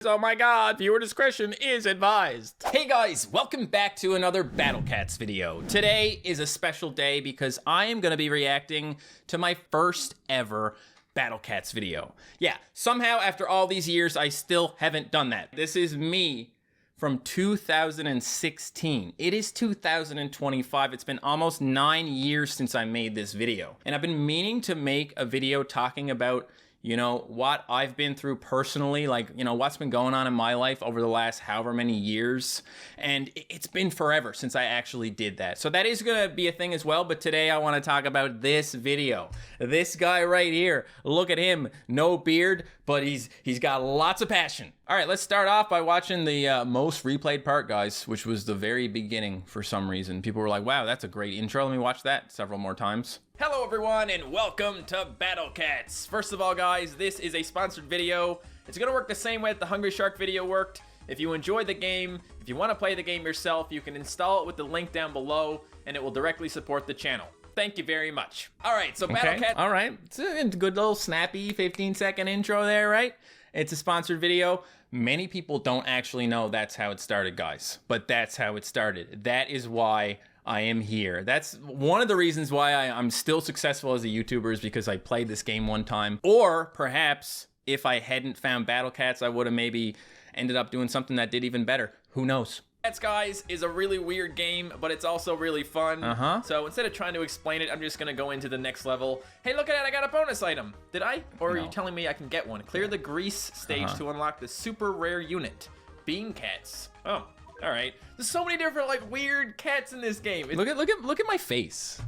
Oh my god, viewer discretion is advised. Hey guys, welcome back to another Battle Cats video. Today is a special day because I am going to be reacting to my first ever Battle Cats video. Yeah, somehow after all these years, I still haven't done that. This is me from 2016. It is 2025. It's been almost 9 years since I made this video. And I've been meaning to make a video talking about what I've been through personally, what's been going on in my life over the last however many years. And it's been forever since I actually did that. So that is gonna be a thing as well, but today I wanna talk about this video. This guy right here, look at him, no beard, but he's got lots of passion. All right, let's start off by watching the most replayed part, guys, which was the very beginning for some reason. People were like, wow, that's a great intro. Let me watch that several more times. Hello everyone and welcome to Battle Cats. First of all guys, this is a sponsored video. It's gonna work the same way that the Hungry Shark video worked. If you enjoyed the game, if you wanna play the game yourself, you can install it with the link down below and it will directly support the channel. Thank you very much. All right, so Battle Cats. All right, it's a good little snappy 15-second intro there, right? It's a sponsored video. Many people don't actually know that's how it started, guys, but that's how it started. That is why I am here. That's one of the reasons why I'm still successful as a YouTuber, is because I played this game one time. Or perhaps if I hadn't found Battle Cats, I would have maybe ended up doing something that did even better. Who knows? Cats, guys, is a really weird game, but it's also really fun. So instead of trying to explain it, I'm just gonna go into the next level. Hey, look at that, I got a bonus item. Did I? Or are you telling me I can get one? Clear the grease stage to unlock the super rare unit, Bean Cats. Oh. All right. There's so many different weird cats in this game. Look at my face.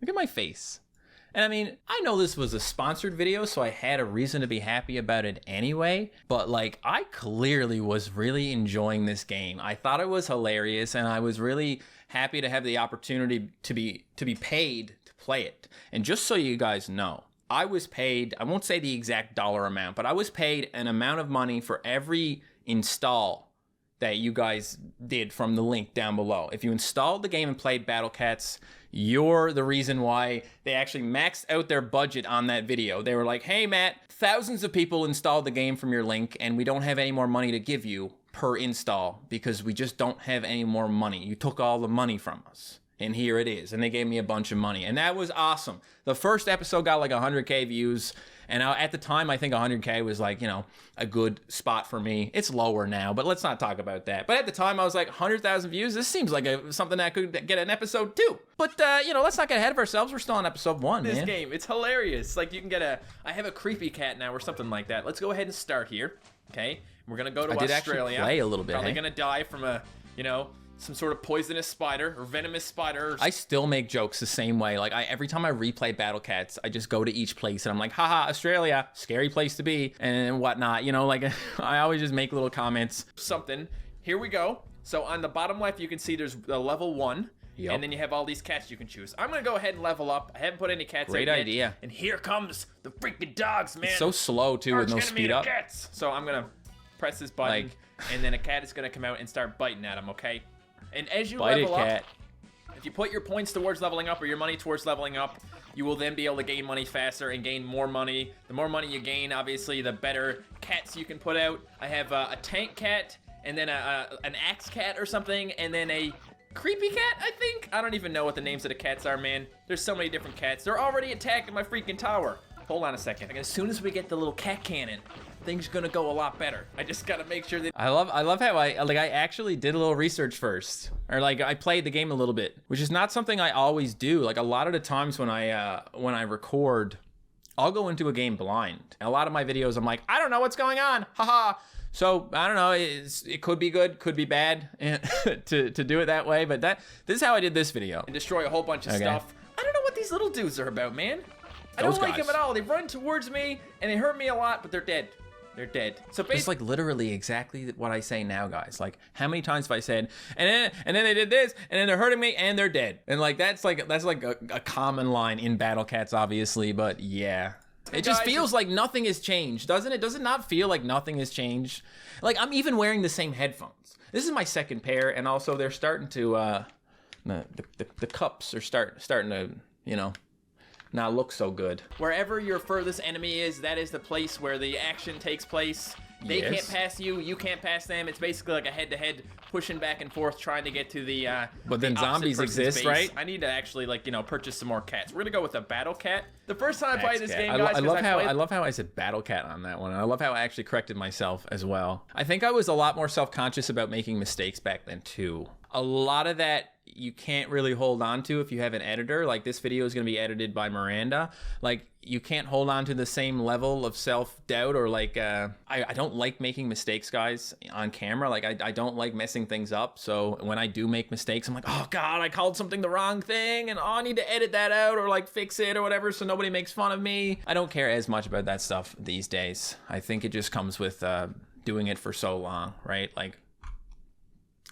Look at my face. And I mean, I know this was a sponsored video, so I had a reason to be happy about it anyway. But I clearly was really enjoying this game. I thought it was hilarious, and I was really happy to have the opportunity to be paid to play it. And just so you guys know, I was paid. I won't say the exact dollar amount, but I was paid an amount of money for every install that you guys did from the link down below. If you installed the game and played Battle Cats, you're the reason why they actually maxed out their budget on that video. They were like, hey Matt, thousands of people installed the game from your link and we don't have any more money to give you per install because we just don't have any more money. You took all the money from us. And here it is. And they gave me a bunch of money. And that was awesome. The first episode got 100K views. And at the time, I think 100K was a good spot for me. It's lower now, but let's not talk about that. But at the time, I was like, 100,000 views? This seems like something that could get an episode 2. But, let's not get ahead of ourselves. We're still on episode 1, man. This game, it's hilarious. You can get I have a creepy cat now or something like that. Let's go ahead and start here, okay? We're going to go to Australia. I did actually play a little bit, Probably going to die from a, some sort of poisonous spider or venomous spider. I still make jokes the same way. Every time I replay Battle Cats, I just go to each place and I'm like, haha, Australia, scary place to be, and whatnot. I always just make little comments. Something. Here we go. So on the bottom left, you can see there's the level 1. Yep. And then you have all these cats you can choose. I'm gonna go ahead and level up. I haven't put any cats Great out idea. Yet. And here comes the freaking dogs, man. It's so slow too with no speed up. Cats. So I'm gonna press this button, and then a cat is gonna come out and start biting at him, okay? And as you level up, if you put your points towards leveling up or your money towards leveling up, you will then be able to gain money faster and gain more money. The more money you gain, obviously, the better cats you can put out. I have a tank cat, and then an axe cat or something, and then a creepy cat, I think? I don't even know what the names of the cats are, man. There's so many different cats. They're already attacking my freaking tower. Hold on a second. As soon as we get the little cat cannon, things are gonna go a lot better. I just gotta make sure that I love how I actually did a little research first, or I played the game a little bit, which is not something I always do. A lot of the times when I record, I'll go into a game blind. A lot of my videos, I'm like, I don't know what's going on, haha. So I don't know. It could be good, could be bad to do it that way. But this is how I did this video. And destroy a whole bunch of stuff. I don't know what these little dudes are about, man. I don't like them at all. They run towards me and they hurt me a lot, but they're dead. They're dead. So basically, it's literally exactly what I say now, guys. How many times have I said, and then they did this, and then they're hurting me, and they're dead. And that's a common line in Battle Cats, obviously. But yeah, it just feels like nothing has changed, doesn't it? Does it not feel like nothing has changed? I'm even wearing the same headphones. This is my second pair, and also they're starting to the cups are starting to not look so good. Wherever your furthest enemy is, that is the place where the action takes place. They Yes. can't pass you, you can't pass them. It's basically like a head-to-head pushing back and forth trying to get to the But then the opposite zombies person's exist, base. right? I need to actually, like, you know, purchase some more cats. We're gonna go with a battle cat. The first time I played this Cat. game, I, guys, I love 'cause how played- I love how I said battle cat on that one. And I love how I actually corrected myself as well. I think I was a lot more self-conscious about making mistakes back then too. A lot of that you can't really hold on to if you have an editor. Like, this video is going to be edited by Miranda. Like, you can't hold on to the same level of self-doubt, or like I don't like making mistakes, guys, on camera. Like, I don't like messing things up. So when I do make mistakes, I'm like, oh god, I called something the wrong thing, and oh, I need to edit that out or like fix it or whatever so nobody makes fun of me. I don't care as much about that stuff these days. I think it just comes with doing it for so long, right? Like,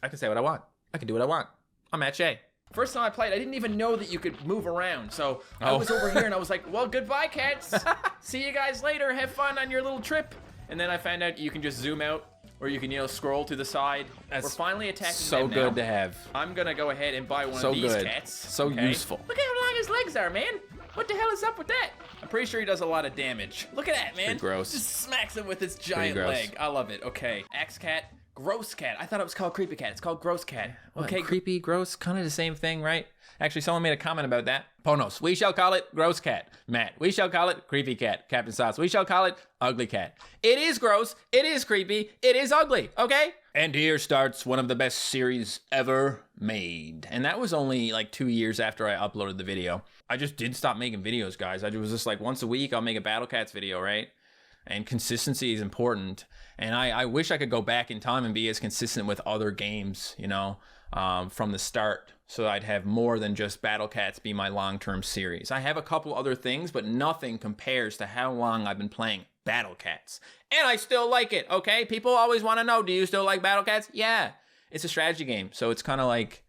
I can say what I want. I can do what I want. I'm MattShea. First time I played, I didn't even know that you could move around. So I was over here and I was like, well, goodbye, cats. See you guys later. Have fun on your little trip. And then I found out you can just zoom out, or you can, you know, scroll to the side. We're finally attacking So them now. good to have. I'm gonna go ahead and buy one So of these good. cats. So okay? useful. Look at how long his legs are, man. What the hell is up with that? I'm pretty sure he does a lot of damage. Look at that, man. Pretty gross. Just smacks him with his giant gross. leg. I love it. Okay, Axe Cat. Gross cat. I thought it was called creepy cat. It's called gross cat. Okay, creepy, gross, kind of the same thing, right? Actually, someone made a comment about that. Ponos, we shall call it gross cat. Matt, we shall call it creepy cat. Captain Sauce, we shall call it ugly cat. It is gross, it is creepy, it is ugly, okay? And here starts one of the best series ever made. And that was only like 2 years after I uploaded the video. I just did stop making videos, guys. I was just like, once a week, I'll make a Battle Cats video, right? And consistency is important. And I wish I could go back in time and be as consistent with other games, you know, from the start. So I'd have more than just Battle Cats be my long-term series. I have a couple other things, but nothing compares to how long I've been playing Battle Cats. And I still like it, okay? People always want to know, do you still like Battle Cats? Yeah. It's a strategy game. So it's kind of like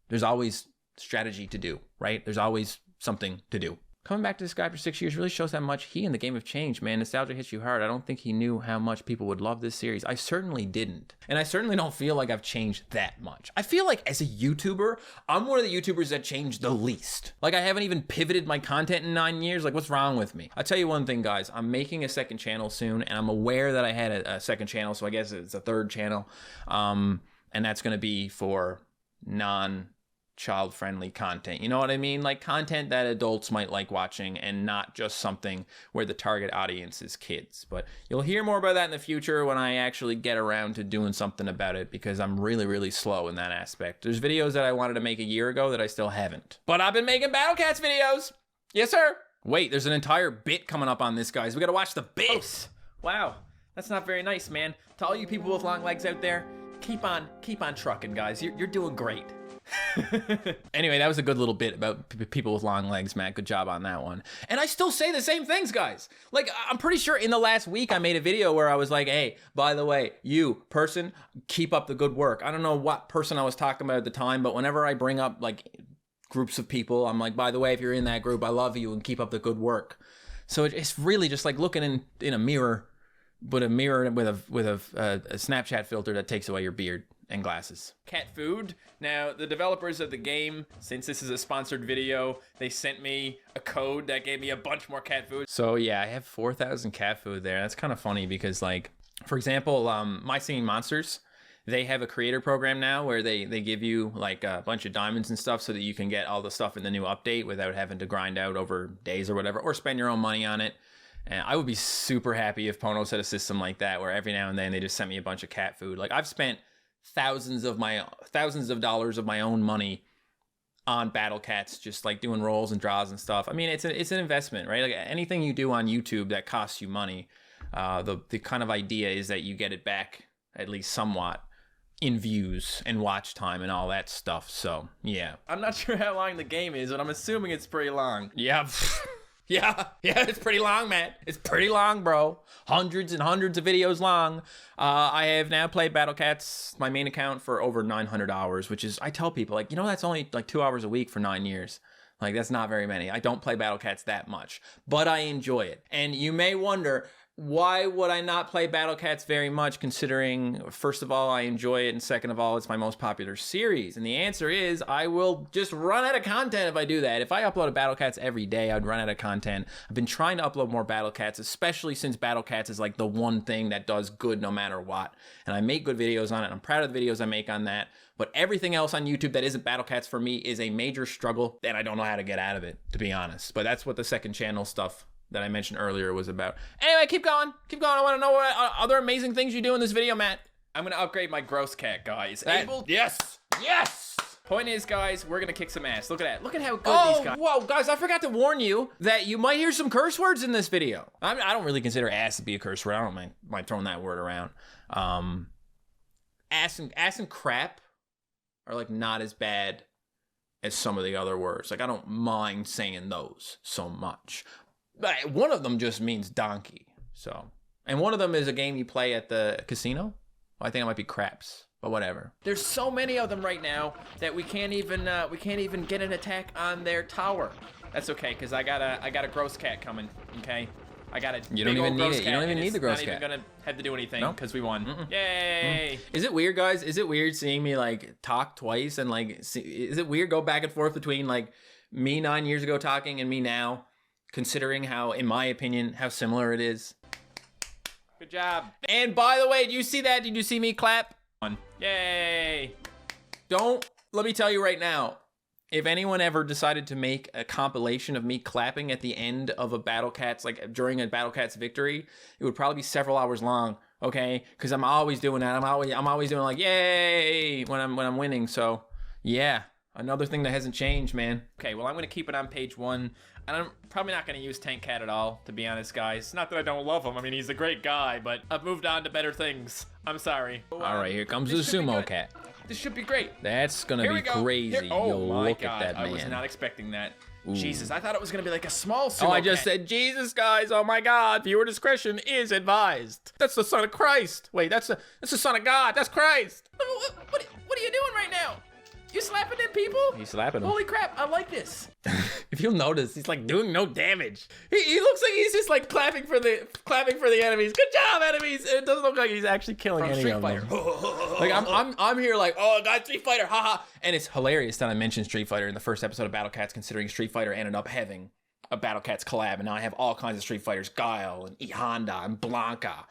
there's always strategy to do, right? There's always something to do. Coming back to this guy for 6 years really shows how much he and the game have changed, man. Nostalgia hits you hard. I don't think he knew how much people would love this series. I certainly didn't. And I certainly don't feel like I've changed that much. I feel like as a YouTuber, I'm one of the YouTubers that changed the least. Like, I haven't even pivoted my content in 9 years. Like, what's wrong with me? I'll tell you one thing, guys. I'm making a second channel soon, and I'm aware that I had a second channel, so I guess it's a third channel. And that's going to be for child-friendly content. You know what I mean? Like, content that adults might like watching, and not just something where the target audience is kids. But you'll hear more about that in the future when I actually get around to doing something about it, because I'm really, really slow in that aspect. There's videos that I wanted to make a year ago that I still haven't. But I've been making Battle Cats videos. Yes, sir. Wait, there's an entire bit coming up on this, guys. We gotta watch the bit. Wow, that's not very nice, man. To all you people with long legs out there, keep on trucking, guys. You're doing great. Anyway, that was a good little bit about people with long legs, Matt. Good job on that one. And I still say the same things, guys. Like, I'm pretty sure in the last week I made a video where I was like, hey, by the way, you person, keep up the good work. I don't know what person I was talking about at the time, but whenever I bring up like groups of people, I'm like, by the way, if you're in that group, I love you and keep up the good work. So it's really just like looking in a mirror, but a mirror with a Snapchat filter that takes away your beard and glasses. Cat food. Now, the developers of the game, since this is a sponsored video, they sent me a code that gave me a bunch more cat food. So yeah, I have 4,000 cat food there. That's kind of funny because, like, for example, My Singing Monsters, they have a creator program now where they give you like a bunch of diamonds and stuff so that you can get all the stuff in the new update without having to grind out over days or whatever, or spend your own money on it. And I would be super happy if Ponos had a system like that where every now and then they just sent me a bunch of cat food. Like, I've spent thousands of dollars of my own money on Battle Cats, just like doing rolls and draws and stuff. I mean, it's an investment, right? Like, anything you do on YouTube that costs you money, the kind of idea is that you get it back at least somewhat in views and watch time and all that stuff. So yeah, I'm not sure how long the game is, but I'm assuming it's pretty long. yeah. Yeah, it's pretty long, man. It's pretty long, bro. Hundreds and hundreds of videos long. I have now played Battle Cats, my main account, for over 900 hours, which is, I tell people, like, you know, that's only like 2 hours a week for 9 years. Like, that's not very many. I don't play Battle Cats that much, but I enjoy it. And you may wonder, why would I not play Battle Cats very much, considering, first of all, I enjoy it, and second of all, it's my most popular series? And the answer is, I will just run out of content if I do that. If I upload a Battle Cats every day, I'd run out of content. I've been trying to upload more Battle Cats, especially since Battle Cats is like the one thing that does good no matter what. And I make good videos on it. I'm proud of the videos I make on that. But everything else on YouTube that isn't Battle Cats for me is a major struggle, and I don't know how to get out of it, to be honest. But that's what the second channel stuff that I mentioned earlier was about. Anyway, keep going. Keep going. I want to know what other amazing things you do in this video, Matt. I'm going to upgrade my gross cat, guys. Yes! Yes! Point is, guys, we're going to kick some ass. Look at that. Look at how good these guys... Whoa, guys, I forgot to warn you that you might hear some curse words in this video. I don't really consider ass to be a curse word. I don't mind throwing that word around. Ass and crap are, like, not as bad as some of the other words. Like, I don't mind saying those so much. But one of them just means donkey, so. And one of them is a game you play at the casino. Well, I think it might be craps, but whatever. There's so many of them right now that we can't even get an attack on their tower. That's okay, because I got a gross cat coming, okay? I got a You don't even need it. You don't even need the gross cat. Not even gonna have to do anything, because we won. Mm-mm. Yay! Is it weird, guys? Is it weird seeing me, like, talk twice and, like, is it weird go back and forth between, like, me 9 years ago talking and me now? Considering how, in my opinion, how similar it is. Good job. And by the way, did you see that? Did you see me clap? Yay. Let me tell you right now, if anyone ever decided to make a compilation of me clapping at the end of a Battle Cats, like during a Battle Cats victory, it would probably be several hours long, okay? Because I'm always doing that. I'm always doing like, yay, when I'm winning. So, yeah. Another thing that hasn't changed, man. Okay, well, I'm going to keep it on page 1. And I'm probably not going to use Tank Cat at all, to be honest, guys. Not that I don't love him. I mean, he's a great guy, but I've moved on to better things. I'm sorry. All right, here comes the Sumo Cat. This should be great. That's going to be crazy. Oh, You'll my look God. at that, man. I was not expecting that. Ooh. Jesus, I thought it was going to be like a small Sumo Oh, I just cat. said, Jesus, guys. Oh, my God. Viewer discretion is advised. That's the Son of Christ. Wait, that's the Son of God. That's Christ. What are you doing right now? You slapping them people? He's slapping them. Holy crap, I like this. If you'll notice, he's like doing no damage. He looks like he's just like clapping for the enemies. Good job, enemies. It doesn't look like he's actually killing any of them. Like I'm here like, oh, God, Street Fighter, haha. And it's hilarious that I mentioned Street Fighter in the first episode of Battle Cats, considering Street Fighter ended up having a Battle Cats collab, and now I have all kinds of Street Fighters, Guile and E Honda and Blanca,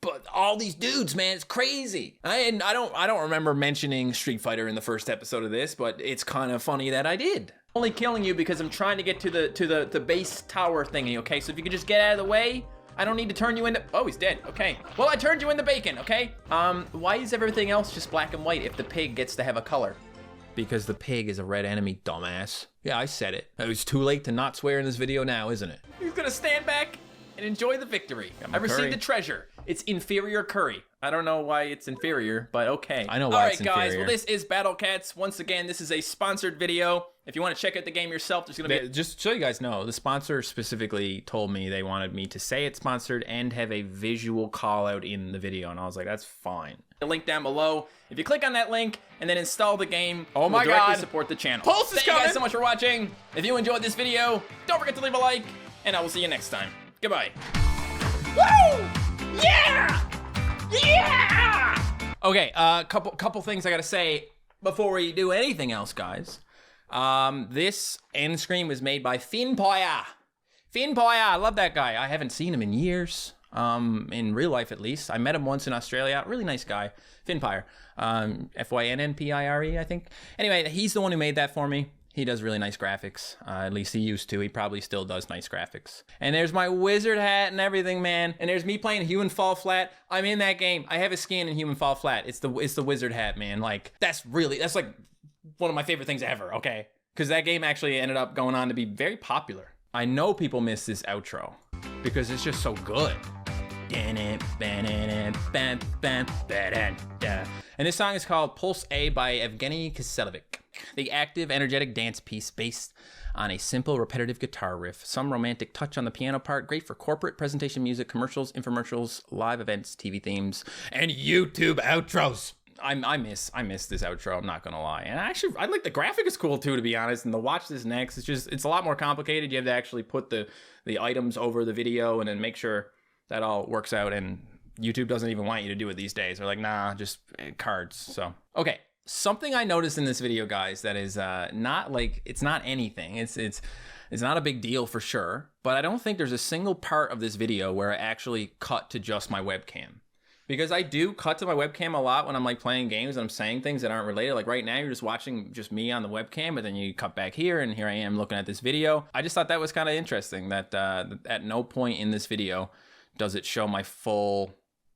but all these dudes, man, it's crazy. I don't remember mentioning Street Fighter in the first episode of this, but it's kind of funny that I did. Only killing you because I'm trying to get to the base tower thingy, okay? So if you could just get out of the way, I don't need to turn you into... Oh, he's dead. Okay. Well, I turned you into bacon, okay? Why is everything else just black and white if the pig gets to have a color? Because the pig is a red enemy, dumbass. Yeah, I said it. It was too late to not swear in this video now, isn't it? He's gonna stand back and enjoy the victory. I received the treasure. It's inferior curry. I don't know why it's inferior, but okay. I know why it's inferior. All right, guys. Well, this is Battle Cats. Once again, this is a sponsored video. If you want to check out the game yourself, there's gonna be... Just so you guys know, the sponsor specifically told me they wanted me to say it's sponsored and have a visual call out in the video, and I was like, that's fine. The link down below. If you click on that link and then install the game, oh my directly God, support the channel. Pulse is coming. Thank you guys so much for watching. If you enjoyed this video, don't forget to leave a like, and I will see you next time. Goodbye. Woo! Yeah! Yeah! Okay, couple things I gotta say before we do anything else, guys. This end screen was made by Finpire. I love that guy. I haven't seen him in years. In real life at least. I met him once in Australia. Really nice guy. Finpire. Fynnpire, I think. Anyway, he's the one who made that for me. He does really nice graphics. At least he used to. He probably still does nice graphics. And there's my wizard hat and everything, man. And there's me playing Human Fall Flat. I'm in that game. I have a skin in Human Fall Flat. It's the wizard hat, man. Like, that's like one of my favorite things ever, okay? Because that game actually ended up going on to be very popular. I know people miss this outro because it's just so good. And this song is called Pulse A by Evgeny Kiselevic. The active, energetic dance piece based on a simple, repetitive guitar riff, some romantic touch on the piano part, great for corporate presentation music, commercials, infomercials, live events, TV themes, and YouTube outros. I miss this outro, I'm not gonna lie. And actually, I like the graphic is cool too, to be honest. And to watch this next, it's a lot more complicated. You have to actually put the items over the video and then make sure that all works out, and YouTube doesn't even want you to do it these days. They're like, nah, just cards. So, okay. Something I noticed in this video, guys, that is not like, it's not anything. It's not a big deal for sure, but I don't think there's a single part of this video where I actually cut to just my webcam. Because I do cut to my webcam a lot when I'm like playing games and I'm saying things that aren't related. Like right now, you're just watching just me on the webcam, but then you cut back here and here I am looking at this video. I just thought that was kind of interesting that at no point in this video does it show my full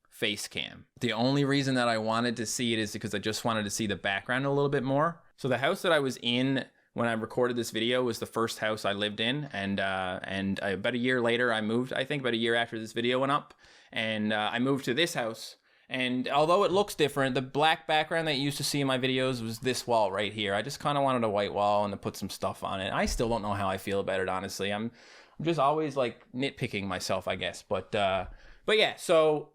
face cam. The only reason that I wanted to see it is because I just wanted to see the background a little bit more. So the house that I was in when I recorded this video was the first house I lived in, and about a year later I moved. I think about a year after this video went up, and I moved to this house. And although it looks different, the black background that you used to see in my videos was this wall right here. I just kind of wanted a white wall and to put some stuff on it. I still don't know how I feel about it, honestly. I'm just always like nitpicking myself, I guess. But yeah, so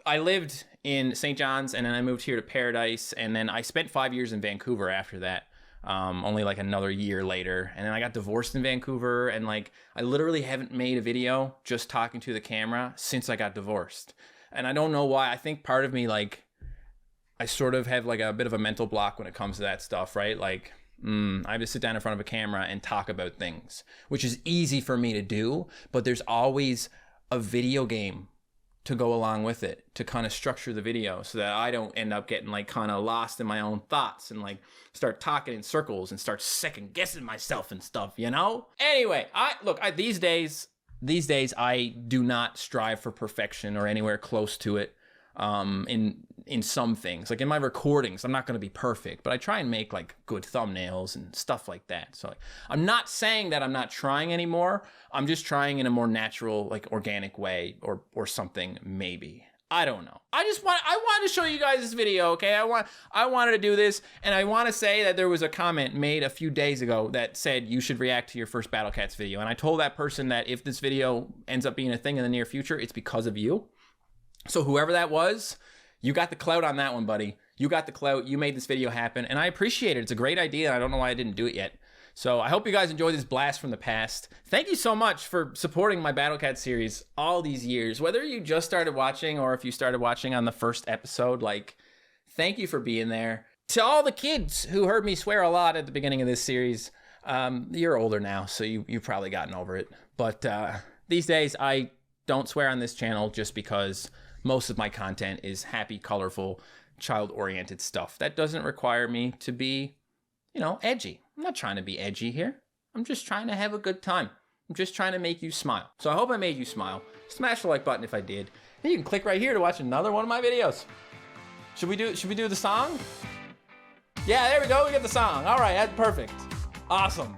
I lived in St. John's, and then I moved here to Paradise, and then I spent 5 years in Vancouver after that. Only like another year later, and then I got divorced in Vancouver, and like I literally haven't made a video just talking to the camera since I got divorced. And I don't know why. I think part of me, like, I sort of have like a bit of a mental block when it comes to that stuff, right? Like, I have to sit down in front of a camera and talk about things, which is easy for me to do, but there's always a video game to go along with it to kind of structure the video so that I don't end up getting like kind of lost in my own thoughts and like start talking in circles and start second guessing myself and stuff, you know? Anyway, these days I do not strive for perfection or anywhere close to it. In some things, like in my recordings, I'm not going to be perfect, but I try and make like good thumbnails and stuff like that. So like, I'm not saying that I'm not trying anymore. I'm just trying in a more natural, like organic way or something, maybe. I don't know. I wanted to show you guys this video, okay? I wanted to do this, and I want to say that there was a comment made a few days ago that said you should react to your first Battle Cats video. And I told that person that if this video ends up being a thing in the near future, it's because of you. So whoever that was, you got the clout on that one, buddy. You got the clout. You made this video happen, and I appreciate it. It's a great idea, and I don't know why I didn't do it yet. So I hope you guys enjoyed this blast from the past. Thank you so much for supporting my Battle Cat series all these years. Whether you just started watching or if you started watching on the first episode, like, thank you for being there. To all the kids who heard me swear a lot at the beginning of this series, you're older now, so you've probably gotten over it. But these days, I don't swear on this channel just because most of my content is happy, colorful, child-oriented stuff. That doesn't require me to be, you know, edgy. I'm not trying to be edgy here. I'm just trying to have a good time. I'm just trying to make you smile. So I hope I made you smile. Smash the like button if I did. And you can click right here to watch another one of my videos. Should we do the song? Yeah, there we go. We got the song. All right, that's perfect. Awesome.